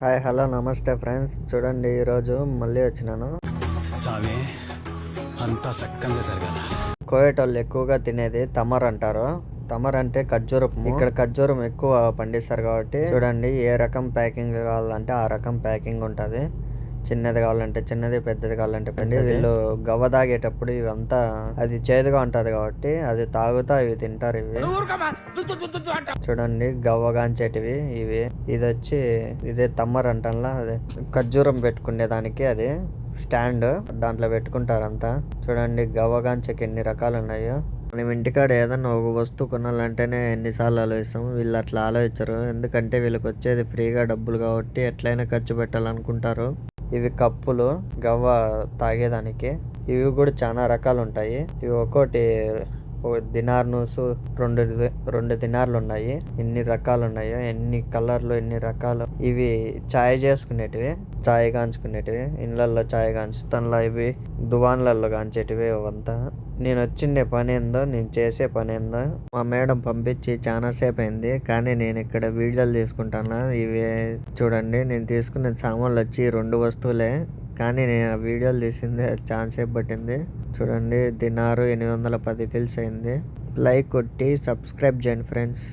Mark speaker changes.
Speaker 1: Hi hello నమస్తే friends. చూడండి ఈరోజు మళ్ళీ వచ్చినాను.
Speaker 2: సామే అంతా సక్కంగా జరగాల.
Speaker 1: కోయేట్ వాళ్ళు ఎక్కువగా తినేది తమర్ అంటారు. తమర్ అంటే ఖర్జూరపు. ఇక్కడ ఖర్జూరం ఎక్కువ పండిస్తారు కాబట్టి చూడండి ఏ రకం ప్యాకింగ్ కావాలంటే ఆ రకం ప్యాకింగ్ ఉంటుంది. చిన్నది కావాలంటే చిన్నది, పెద్దది కావాలంటే పెద్దది. వీళ్ళు గవ్వ తాగేటప్పుడు ఇవంతా అది చేదుగా ఉంటది కాబట్టి అది తాగుతా ఇవి తింటారు. ఇవి చూడండి గవ్వగాంచేటివి ఇవి. ఇది వచ్చి ఇదే తమ్మర్ అంటా అదే ఖర్జూరం పెట్టుకునే దానికి అది స్టాండ్, దాంట్లో పెట్టుకుంటారంతా. చూడండి గవ్వగాంచకి ఎన్ని రకాలు ఉన్నాయో. మనం ఇంటికాడ ఏదన్నా ఒక వస్తువు కొనాలంటేనే ఎన్నిసార్లు ఆలోచిస్తాం. వీళ్ళు అట్లా ఆలోచించరు, ఎందుకంటే వీళ్ళకి వచ్చేది ఫ్రీగా డబ్బులు కాబట్టి ఎట్లయినా ఖర్చు పెట్టాలనుకుంటారు. ఇవి కప్పులు గవ్వ తాగేదానికి. ఇవి కూడా చాలా రకాలు ఉంటాయి. ఇవి ఒక్కోటి దినార్ నూసు రెండు దినార్లు ఉన్నాయి. ఎన్ని రకాలు ఉన్నాయో, ఎన్ని కలర్లు, ఎన్ని రకాలు. ఇవి చాయ్ చేసుకునేటివి, చాయ్ కాంచుకునేటివి. ఇళ్ళల్లో చాయ్ కాంచుతానులా. ఇవి దువాన్లలో కాంచేటివి అవంతా. నేను వచ్చిండే పని ఏందో, నేను చేసే పని ఏందో మా మేడం పంపించి చాలా సేపు అయింది, కానీ నేను ఇక్కడ వీడియోలు తీసుకుంటాను. ఇవి చూడండి, నేను తీసుకున్న సామాన్లు వచ్చి 2 వస్తువులే, కానీ నేను ఆ వీడియోలు తీసింది చాలా సేపు పట్టింది. చూడండి దినారు 810 ఫిల్స్ అయింది. లైక్ కొట్టి సబ్స్క్రైబ్ చేయండి ఫ్రెండ్స్.